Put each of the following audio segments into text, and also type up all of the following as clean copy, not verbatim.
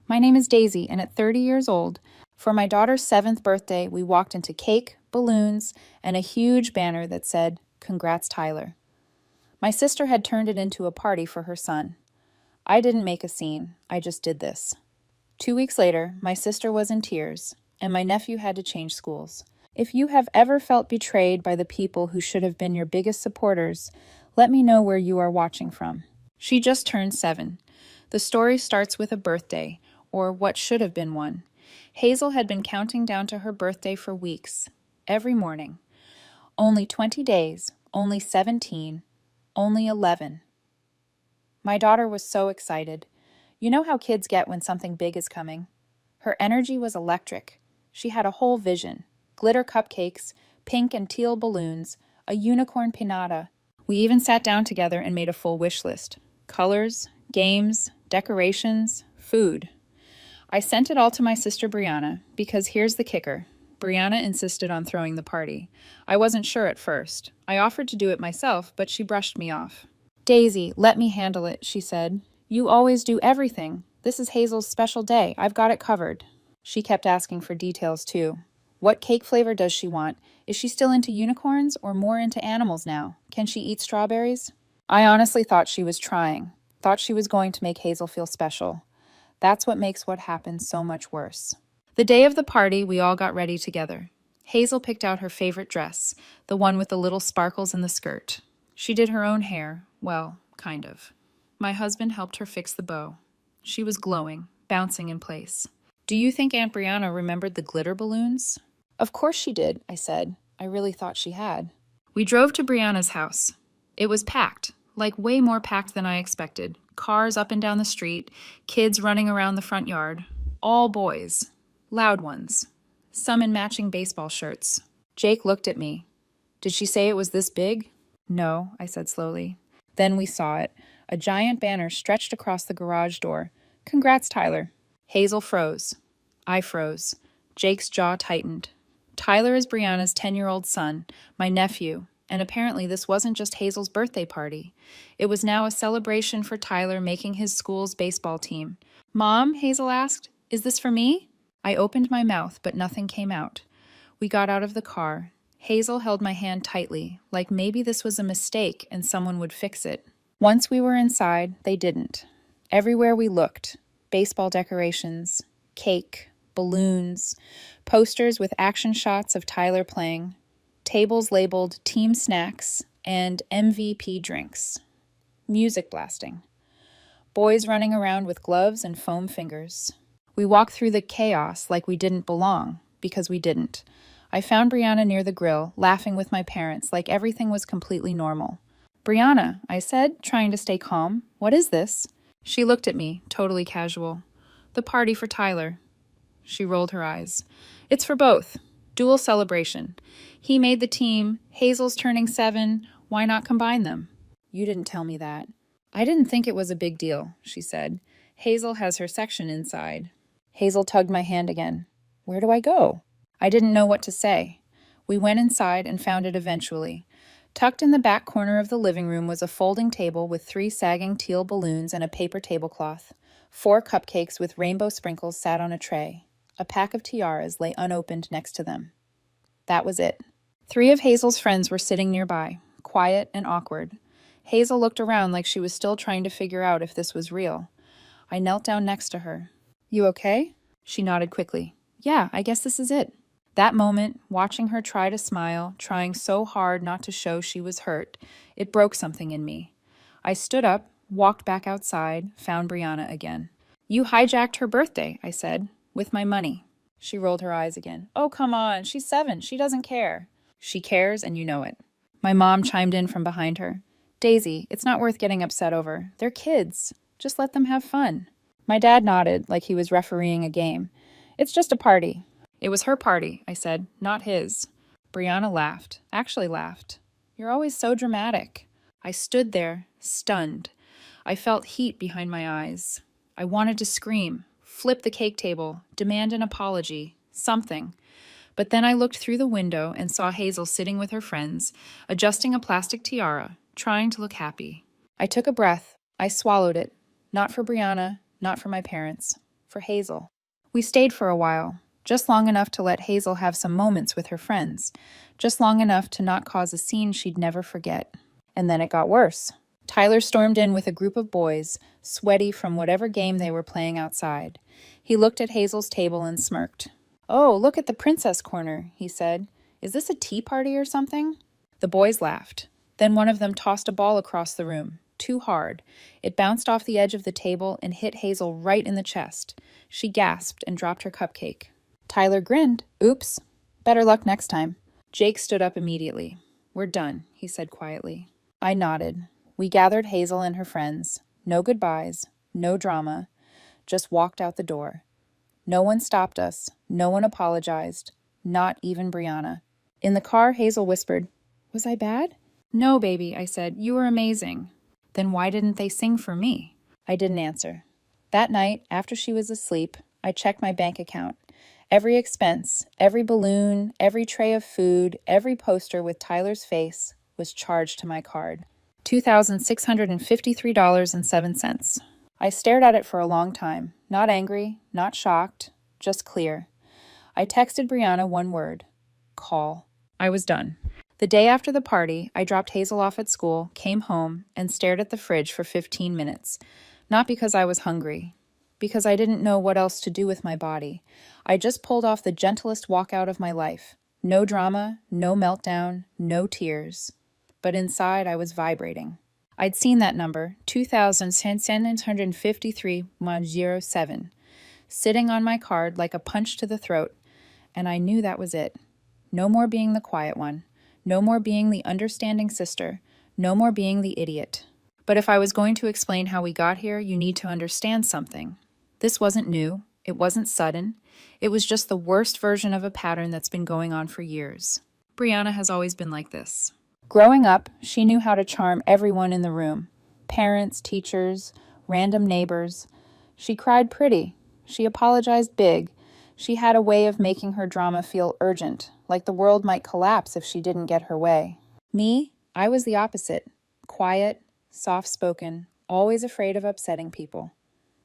My name is Daisy, and at 30 years old, for my daughter's 7th birthday, we walked into cake, balloons, and a huge banner that said, "Congrats, Tyler." My sister had turned it into a party for her son. I didn't make a scene, I just did this. 2 weeks later, my sister was in tears, and my nephew had to change schools. If you have ever felt betrayed by the people who should have been your biggest supporters, let me know where you are watching from. She just turned 7. The story starts with a birthday, or what should have been one. Hazel had been counting down to her birthday for weeks, every morning. Only 20 days, only 17, only 11. My daughter was so excited. You know how kids get when something big is coming? Her energy was electric. She had a whole vision: glitter cupcakes, pink and teal balloons, a unicorn pinata. We even sat down together and made a full wish list: colors, games, decorations, food. I sent it all to my sister Brianna, because here's the kicker. Brianna insisted on throwing the party. I wasn't sure at first. I offered to do it myself, but she brushed me off. "Daisy, let me handle it," she said. "You always do everything. This is Hazel's special day. I've got it covered." She kept asking for details, too. What cake flavor does she want? Is she still into unicorns or more into animals now? Can she eat strawberries? I honestly thought she was trying, thought she was going to make Hazel feel special. That's what makes what happened so much worse. The day of the party, we all got ready together. Hazel picked out her favorite dress, the one with the little sparkles in the skirt. She did her own hair, well, kind of. My husband helped her fix the bow. She was glowing, bouncing in place. "Do you think Aunt Brianna remembered the glitter balloons?" "Of course she did," I said. I really thought she had. We drove to Brianna's house. It was packed, like way more packed than I expected. Cars up and down the street, kids running around the front yard. All boys. Loud ones. Some in matching baseball shirts. Jake looked at me. "Did she say it was this big?" "No," I said slowly. Then we saw it. A giant banner stretched across the garage door. "Congrats, Tyler." Hazel froze. I froze. Jake's jaw tightened. Tyler is Brianna's 10-year-old son, my nephew, and apparently this wasn't just Hazel's birthday party. It was now a celebration for Tyler making his school's baseball team. "Mom," Hazel asked, "is this for me?" I opened my mouth, but nothing came out. We got out of the car. Hazel held my hand tightly, like maybe this was a mistake and someone would fix it. Once we were inside, they didn't. Everywhere we looked, baseball decorations, cake, balloons, posters with action shots of Tyler playing, tables labeled team snacks and MVP drinks, music blasting, boys running around with gloves and foam fingers. We walked through the chaos like we didn't belong, because we didn't. I found Brianna near the grill, laughing with my parents like everything was completely normal. "Brianna," I said, trying to stay calm, "what is this?" She looked at me, totally casual. "The party for Tyler." She rolled her eyes. "It's for both. Dual celebration. He made the team. Hazel's turning 7. Why not combine them?" "You didn't tell me that." "I didn't think it was a big deal," she said. "Hazel has her section inside." Hazel tugged my hand again. "Where do I go?" I didn't know what to say. We went inside and found it eventually. Tucked in the back corner of the living room was a folding table with 3 sagging teal balloons and a paper tablecloth. 4 cupcakes with rainbow sprinkles sat on a tray. A pack of tiaras lay unopened next to them. That was it. 3 of Hazel's friends were sitting nearby, quiet and awkward. Hazel looked around like she was still trying to figure out if this was real. I knelt down next to her. "You okay?" She nodded quickly. "Yeah, I guess this is it." That moment, watching her try to smile, trying so hard not to show she was hurt, it broke something in me. I stood up, walked back outside, found Brianna again. "You hijacked her birthday," I said, "with my money." She rolled her eyes again. "Oh, come on, she's 7, she doesn't care." "She cares, and you know it." My mom chimed in from behind her. "Daisy, it's not worth getting upset over. They're kids. Just let them have fun." My dad nodded like he was refereeing a game. "It's just a party." "It was her party," I said, "not his." Brianna laughed, actually laughed. "You're always so dramatic." I stood there, stunned. I felt heat behind my eyes. I wanted to scream, flip the cake table, demand an apology, something. But then I looked through the window and saw Hazel sitting with her friends, adjusting a plastic tiara, trying to look happy. I took a breath. I swallowed it. Not for Brianna, not for my parents. for Hazel. We stayed for a while, just long enough to let Hazel have some moments with her friends, just long enough to not cause a scene she'd never forget. And then it got worse. Tyler stormed in with a group of boys, sweaty from whatever game they were playing outside. He looked at Hazel's table and smirked. "Oh, look at the princess corner," he said. "Is this a tea party or something?" The boys laughed. Then one of them tossed a ball across the room, too hard. It bounced off the edge of the table and hit Hazel right in the chest. She gasped and dropped her cupcake. Tyler grinned. "Oops. Better luck next time." Jake stood up immediately. "We're done," he said quietly. I nodded. We gathered Hazel and her friends. No goodbyes, no drama, just walked out the door. No one stopped us, no one apologized, not even Brianna. In the car, Hazel whispered, "Was I bad?" "No, baby," I said. "You were amazing." "Then why didn't they sing for me?" I didn't answer. That night, after she was asleep, I checked my bank account. Every expense, every balloon, every tray of food, every poster with Tyler's face was charged to my card. $2,653.07. I stared at it for a long time, not angry, not shocked, just clear. I texted Brianna one word: call. I was done. The day after the party, I dropped Hazel off at school, came home, and stared at the fridge for 15 minutes. Not because I was hungry, because I didn't know what else to do with my body. I just pulled off the gentlest walkout of my life. No drama, no meltdown, no tears. But inside I was vibrating. I'd seen that number, 2,653.07, sitting on my card like a punch to the throat, and I knew that was it. No more being the quiet one. No more being the understanding sister. No more being the idiot. But if I was going to explain how we got here, you need to understand something. This wasn't new. It wasn't sudden. It was just the worst version of a pattern that's been going on for years. Brianna has always been like this. Growing up, she knew how to charm everyone in the room. Parents, teachers, random neighbors. She cried pretty. She apologized big. She had a way of making her drama feel urgent, like the world might collapse if she didn't get her way. Me, I was the opposite. Quiet, soft-spoken, always afraid of upsetting people.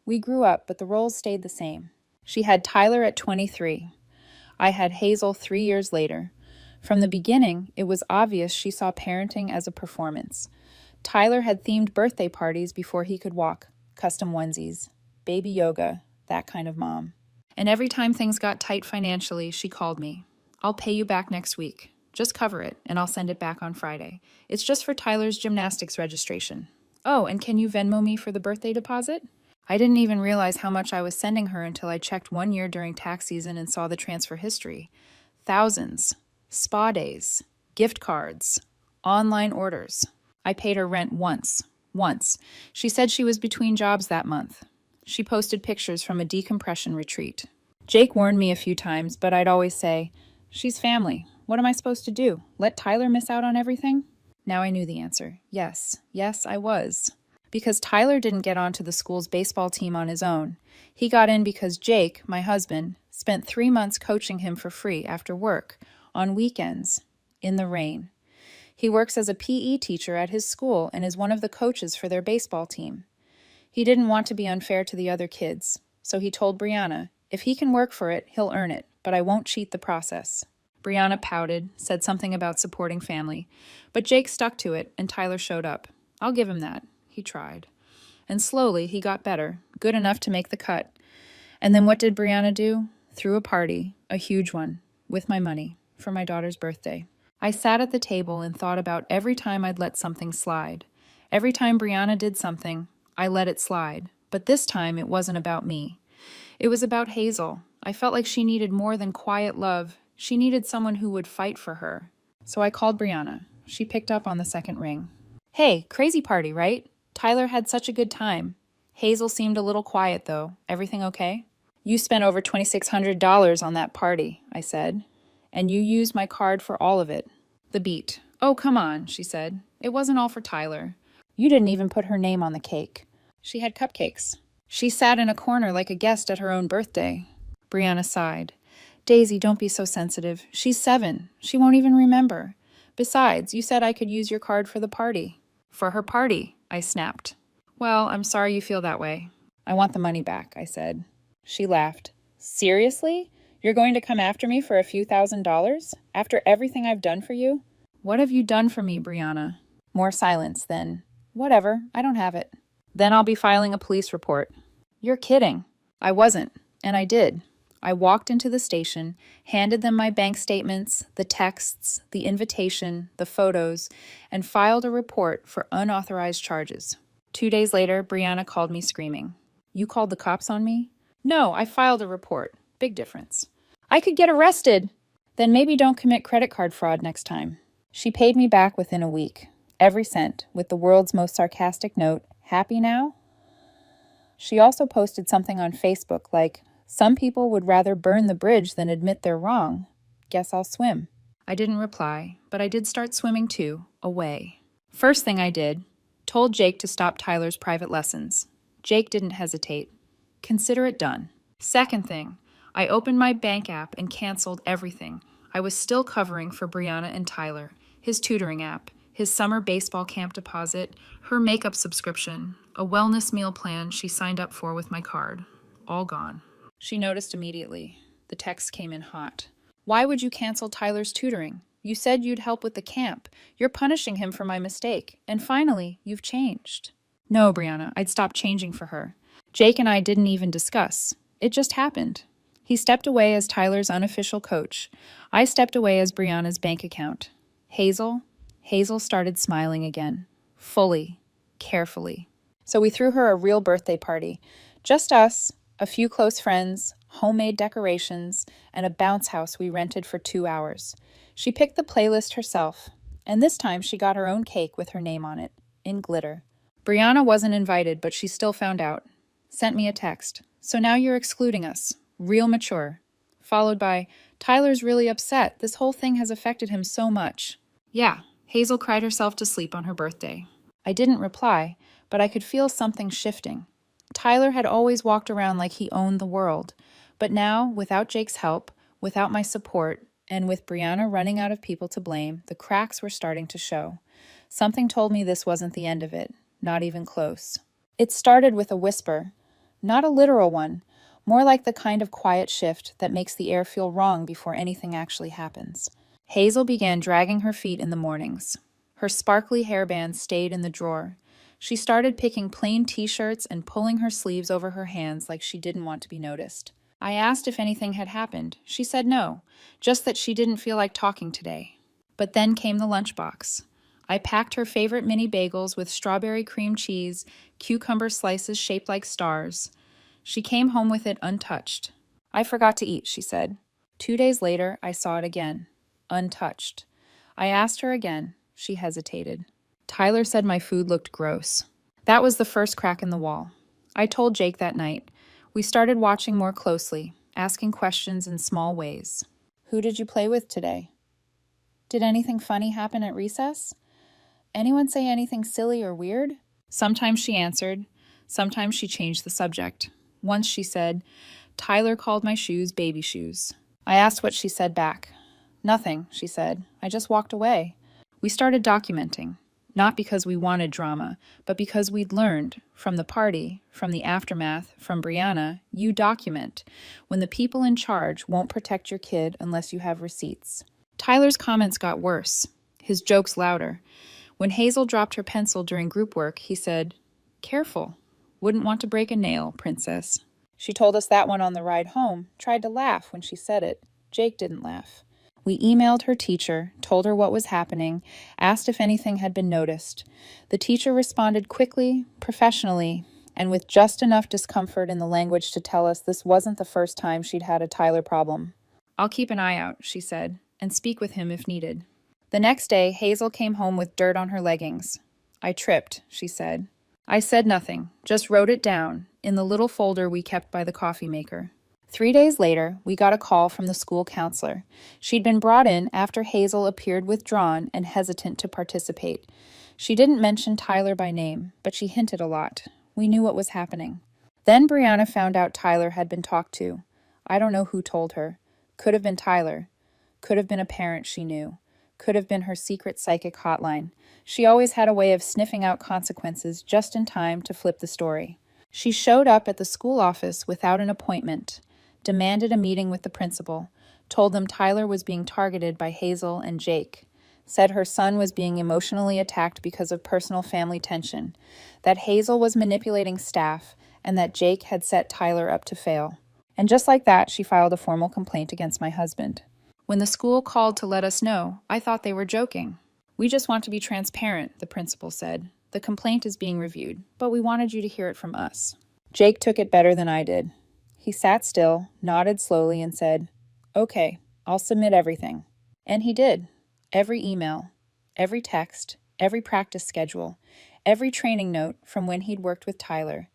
We grew up, but the roles stayed the same. She had Tyler at 23. I had Hazel 3 years later. From the beginning, it was obvious she saw parenting as a performance. Tyler had themed birthday parties before he could walk, custom onesies, baby yoga, that kind of mom. And every time things got tight financially, she called me. "I'll pay you back next week. Just cover it, and I'll send it back on Friday. It's just for Tyler's gymnastics registration. Oh, and can you Venmo me for the birthday deposit?" I didn't even realize how much I was sending her until I checked one year during tax season and saw the transfer history. Thousands. Spa days. Gift cards. Online orders. I paid her rent once. She said she was between jobs that month. She posted pictures from a decompression retreat. Jake warned me a few times, but I'd always say, "She's family. What am I supposed to do? Let Tyler miss out on everything?" Now I knew the answer. Yes, I was. Because Tyler didn't get onto the school's baseball team on his own. He got in because Jake, my husband, spent 3 months coaching him for free after work, on weekends, in the rain. He works as a PE teacher at his school and is one of the coaches for their baseball team. He didn't want to be unfair to the other kids, so he told Brianna, if he can work for it, he'll earn it, but I won't cheat the process. Brianna pouted, said something about supporting family, but Jake stuck to it and Tyler showed up. I'll give him that. He tried. And slowly he got better, good enough to make the cut. And then what did Brianna do? Threw a party, a huge one, with my money, for my daughter's birthday. I sat at the table and thought about every time I'd let something slide. Every time Brianna did something, I let it slide. But this time it wasn't about me. It was about Hazel. I felt like she needed more than quiet love. She needed someone who would fight for her. So I called Brianna. She picked up on the second ring. "Hey, crazy party, right? Tyler had such a good time. Hazel seemed a little quiet, though. Everything okay?" "You spent over $2,600 on that party," I said. "And you used my card for all of it." The beat. "Oh, come on," she said. "It wasn't all for Tyler. You didn't even put her name on the cake." She had cupcakes. She sat in a corner like a guest at her own birthday. Brianna sighed. "Daisy, don't be so sensitive. She's 7. She won't even remember. Besides, you said I could use your card for the party." "For her party," I snapped. "Well, I'm sorry you feel that way." "I want the money back," I said. She laughed. Seriously? You're going to come after me for a few $1,000s? After everything I've done for you? What have you done for me, Brianna? More silence, then. Whatever, I don't have it. Then I'll be filing a police report. You're kidding. I wasn't, and I did. I walked into the station, handed them my bank statements, the texts, the invitation, the photos, and filed a report for unauthorized charges. 2 days later, Brianna called me screaming. You called the cops on me? No, I filed a report. Big difference. I could get arrested. Then maybe don't commit credit card fraud next time. She paid me back within a week. Every cent, with the world's most sarcastic note, happy now? She also posted something on Facebook like, some people would rather burn the bridge than admit they're wrong. Guess I'll swim. I didn't reply, but I did start swimming too, away. First thing I did, told Jake to stop Tyler's private lessons. Jake didn't hesitate. Consider it done. Second thing, I opened my bank app and canceled everything. I was still covering for Brianna and Tyler, his tutoring app, his summer baseball camp deposit, her makeup subscription, a wellness meal plan she signed up for with my card. All gone. She noticed immediately. The text came in hot. Why would you cancel Tyler's tutoring? You said you'd help with the camp. You're punishing him for my mistake. And finally, you've changed. No, Brianna, I'd stopped changing for her. Jake and I didn't even discuss. It just happened. He stepped away as Tyler's unofficial coach. I stepped away as Brianna's bank account. Hazel started smiling again. Fully. Carefully. So we threw her a real birthday party. Just us, a few close friends, homemade decorations, and a bounce house we rented for 2 hours. She picked the playlist herself, and this time she got her own cake with her name on it, in glitter. Brianna wasn't invited, but she still found out. Sent me a text. So now you're excluding us. Real mature. Followed by, Tyler's really upset. This whole thing has affected him so much. Yeah, Hazel cried herself to sleep on her birthday. I didn't reply, but I could feel something shifting. Tyler had always walked around like he owned the world, but now, without Jake's help, without my support, and with Brianna running out of people to blame, the cracks were starting to show. Something told me this wasn't the end of it, not even close. It started with a whisper, not a literal one, more like the kind of quiet shift that makes the air feel wrong before anything actually happens. Hazel began dragging her feet in the mornings. Her sparkly hairband stayed in the drawer. She started picking plain t-shirts and pulling her sleeves over her hands like she didn't want to be noticed. I asked if anything had happened. She said no, just that she didn't feel like talking today. But then came the lunchbox. I packed her favorite mini bagels with strawberry cream cheese, cucumber slices shaped like stars. She came home with it untouched. I forgot to eat, she said. 2 days later, I saw it again. Untouched. I asked her again. She hesitated. Tyler said my food looked gross. That was the first crack in the wall. I told Jake that night. We started watching more closely, asking questions in small ways. Who did you play with today? Did anything funny happen at recess? Anyone say anything silly or weird? Sometimes she answered. Sometimes she changed the subject. Once she said, Tyler called my shoes baby shoes. I asked what she said back. Nothing, she said. I just walked away. We started documenting. Not because we wanted drama, but because we'd learned, from the party, from the aftermath, from Brianna, you document, when the people in charge won't protect your kid unless you have receipts. Tyler's comments got worse, his jokes louder. When Hazel dropped her pencil during group work, he said, Careful. Wouldn't want to break a nail, princess. She told us that one on the ride home, tried to laugh when she said it. Jake didn't laugh. We emailed her teacher, told her what was happening, asked if anything had been noticed. The teacher responded quickly, professionally, and with just enough discomfort in the language to tell us this wasn't the first time she'd had a Tyler problem. I'll keep an eye out, she said, and speak with him if needed. The next day, Hazel came home with dirt on her leggings. I tripped, she said. I said nothing, just wrote it down, in the little folder we kept by the coffee maker. 3 days later, we got a call from the school counselor. She'd been brought in after Hazel appeared withdrawn and hesitant to participate. She didn't mention Tyler by name, but she hinted a lot. We knew what was happening. Then Brianna found out Tyler had been talked to. I don't know who told her. Could have been Tyler. Could have been a parent she knew. Could have been her secret psychic hotline. She always had a way of sniffing out consequences just in time to flip the story. She showed up at the school office without an appointment, demanded a meeting with the principal, told them Tyler was being targeted by Hazel and Jake, said her son was being emotionally attacked because of personal family tension, that Hazel was manipulating staff, and that Jake had set Tyler up to fail. And just like that, she filed a formal complaint against my husband. When the school called to let us know, I thought they were joking. "We just want to be transparent," the principal said. "The complaint is being reviewed, but we wanted you to hear it from us." Jake took it better than I did. He sat still, nodded slowly, and said, "Okay, I'll submit everything." And he did. Every email, every text, every practice schedule, every training note from when he'd worked with Tyler,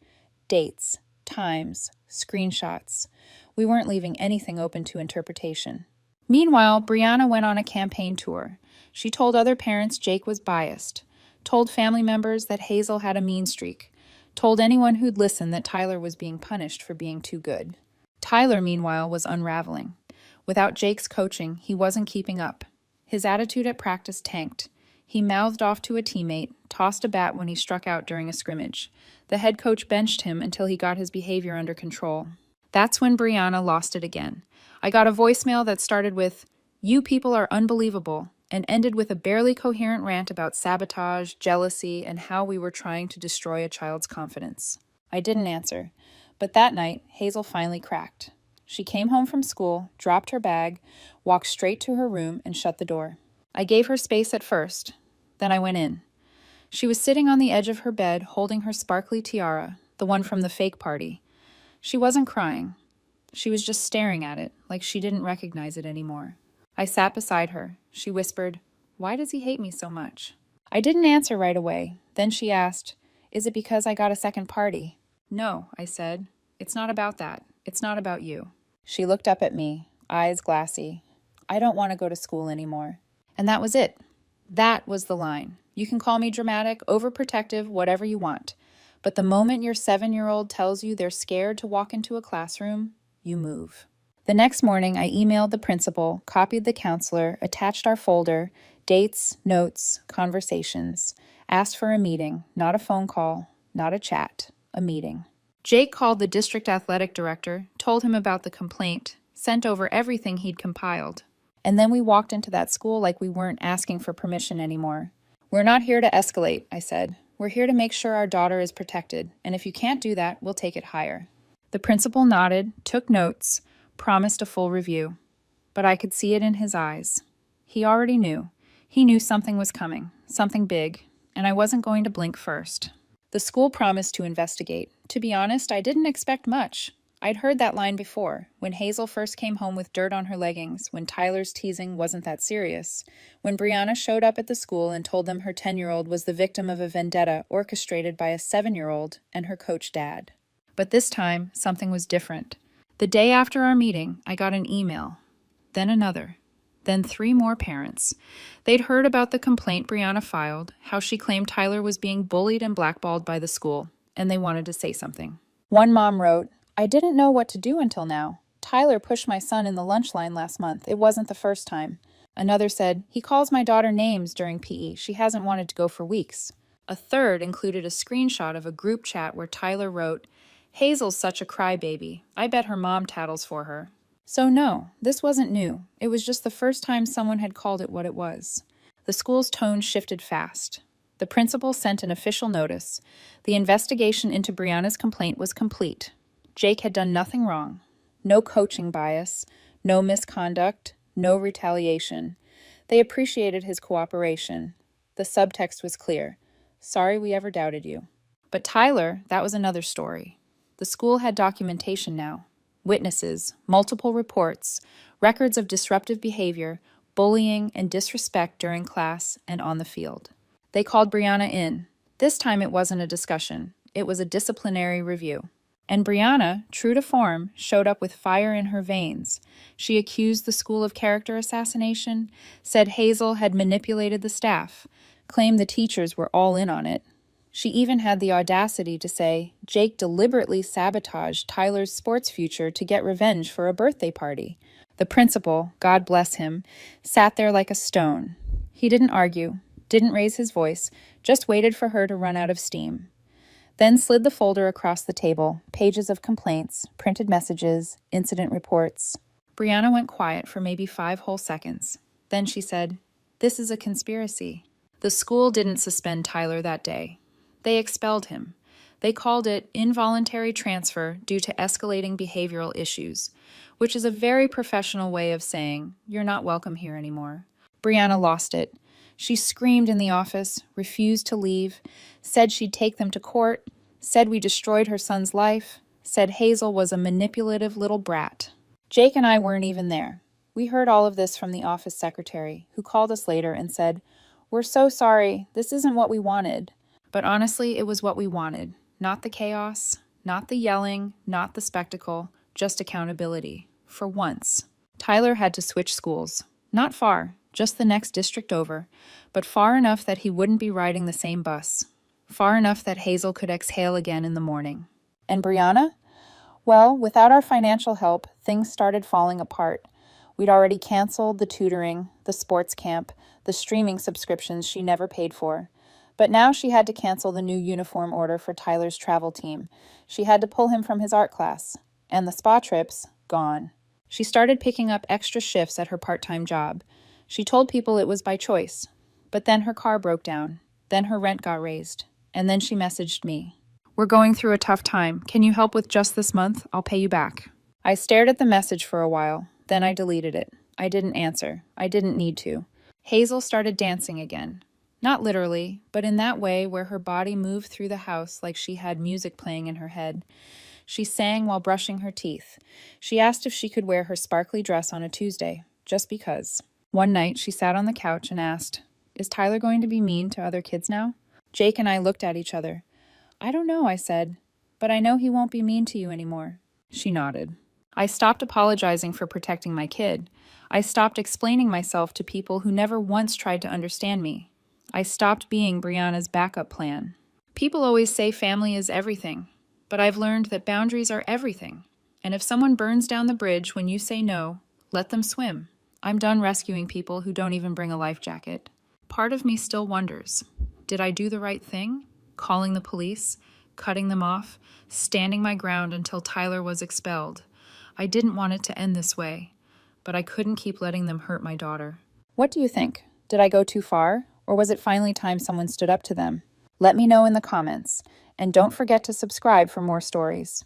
dates, times, screenshots. We weren't leaving anything open to interpretation. Meanwhile, Brianna went on a campaign tour. She told other parents Jake was biased, told family members that Hazel had a mean streak, told anyone who'd listen that Tyler was being punished for being too good. Tyler, meanwhile, was unraveling. Without Jake's coaching, he wasn't keeping up. His attitude at practice tanked. He mouthed off to a teammate, tossed a bat when he struck out during a scrimmage. The head coach benched him until he got his behavior under control. That's when Brianna lost it again. I got a voicemail that started with, "You people are unbelievable," and ended with a barely coherent rant about sabotage, jealousy, and how we were trying to destroy a child's confidence. I didn't answer, but that night, Hazel finally cracked. She came home from school, dropped her bag, walked straight to her room, and shut the door. I gave her space at first, then I went in. She was sitting on the edge of her bed, holding her sparkly tiara, the one from the fake party. She wasn't crying. She was just staring at it, like she didn't recognize it anymore. I sat beside her. She whispered, "Why does he hate me so much?" I didn't answer right away. Then she asked, "Is it because I got a second party?" "No," I said. "It's not about that. It's not about you." She looked up at me, eyes glassy. "I don't want to go to school anymore." And that was it. That was the line. You can call me dramatic, overprotective, whatever you want. But the moment your 7-year-old tells you they're scared to walk into a classroom, you move. The next morning, I emailed the principal, copied the counselor, attached our folder, dates, notes, conversations, asked for a meeting, not a phone call, not a chat, a meeting. Jake called the district athletic director, told him about the complaint, sent over everything he'd compiled. And then we walked into that school like we weren't asking for permission anymore. "We're not here to escalate," I said. "We're here to make sure our daughter is protected, and if you can't do that, we'll take it higher." The principal nodded, took notes, promised a full review. But I could see it in his eyes. He already knew. He knew something was coming, something big, and I wasn't going to blink first. The school promised to investigate. To be honest, I didn't expect much. I'd heard that line before, when Hazel first came home with dirt on her leggings, when Tyler's teasing wasn't that serious, when Brianna showed up at the school and told them her 10-year-old was the victim of a vendetta orchestrated by a 7-year-old and her coach dad. But this time, something was different. The day after our meeting, I got an email, then another, then 3 more parents. They'd heard about the complaint Brianna filed, how she claimed Tyler was being bullied and blackballed by the school, and they wanted to say something. One mom wrote, "I didn't know what to do until now. Tyler pushed my son in the lunch line last month. It wasn't the first time." Another said, "He calls my daughter names during PE. She hasn't wanted to go for weeks." A third included a screenshot of a group chat where Tyler wrote, "Hazel's such a crybaby. I bet her mom tattles for her." So no, this wasn't new. It was just the first time someone had called it what it was. The school's tone shifted fast. The principal sent an official notice. The investigation into Brianna's complaint was complete. Jake had done nothing wrong. No coaching bias, no misconduct, no retaliation. They appreciated his cooperation. The subtext was clear. "Sorry we ever doubted you." But Tyler, that was another story. The school had documentation now. Witnesses, multiple reports, records of disruptive behavior, bullying, and disrespect during class and on the field. They called Brianna in. This time it wasn't a discussion. It was a disciplinary review. And Brianna, true to form, showed up with fire in her veins. She accused the school of character assassination, said Hazel had manipulated the staff, claimed the teachers were all in on it. She even had the audacity to say Jake deliberately sabotaged Tyler's sports future to get revenge for a birthday party. The principal, God bless him, sat there like a stone. He didn't argue, didn't raise his voice, just waited for her to run out of steam. then slid the folder across the table, pages of complaints, printed messages, incident reports. Brianna went quiet for maybe 5 whole seconds. Then she said, "This is a conspiracy." The school didn't suspend Tyler that day. They expelled him. They called it involuntary transfer due to escalating behavioral issues, which is a very professional way of saying, "You're not welcome here anymore." Brianna lost it. She screamed in the office, refused to leave, said she'd take them to court, said we destroyed her son's life, said Hazel was a manipulative little brat. Jake and I weren't even there. We heard all of this from the office secretary, who called us later and said, "We're so sorry, this isn't what we wanted." But honestly, it was what we wanted. Not the chaos, not the yelling, not the spectacle, just accountability. For once. Tyler had to switch schools. Not far, just the next district over, but far enough that he wouldn't be riding the same bus. Far enough that Hazel could exhale again in the morning. And Brianna? Well, without our financial help, things started falling apart. We'd already canceled the tutoring, the sports camp, the streaming subscriptions she never paid for. But now she had to cancel the new uniform order for Tyler's travel team. She had to pull him from his art class. And the spa trips, gone. She started picking up extra shifts at her part-time job. She told people it was by choice. But then her car broke down. Then her rent got raised. And then she messaged me. "We're going through a tough time. Can you help with just this month? I'll pay you back." I stared at the message for a while. Then I deleted it. I didn't answer. I didn't need to. Hazel started dancing again. Not literally, but in that way where her body moved through the house like she had music playing in her head. She sang while brushing her teeth. She asked if she could wear her sparkly dress on a Tuesday, just because. One night, she sat on the couch and asked, "Is Tyler going to be mean to other kids now?" Jake and I looked at each other. "I don't know," I said, "but I know he won't be mean to you anymore." She nodded. I stopped apologizing for protecting my kid. I stopped explaining myself to people who never once tried to understand me. I stopped being Brianna's backup plan. People always say family is everything, but I've learned that boundaries are everything. And if someone burns down the bridge when you say no, let them swim. I'm done rescuing people who don't even bring a life jacket. Part of me still wonders, did I do the right thing? Calling the police, cutting them off, standing my ground until Tyler was expelled. I didn't want it to end this way, but I couldn't keep letting them hurt my daughter. What do you think? Did I go too far? Or was it finally time someone stood up to them? Let me know in the comments. And don't forget to subscribe for more stories.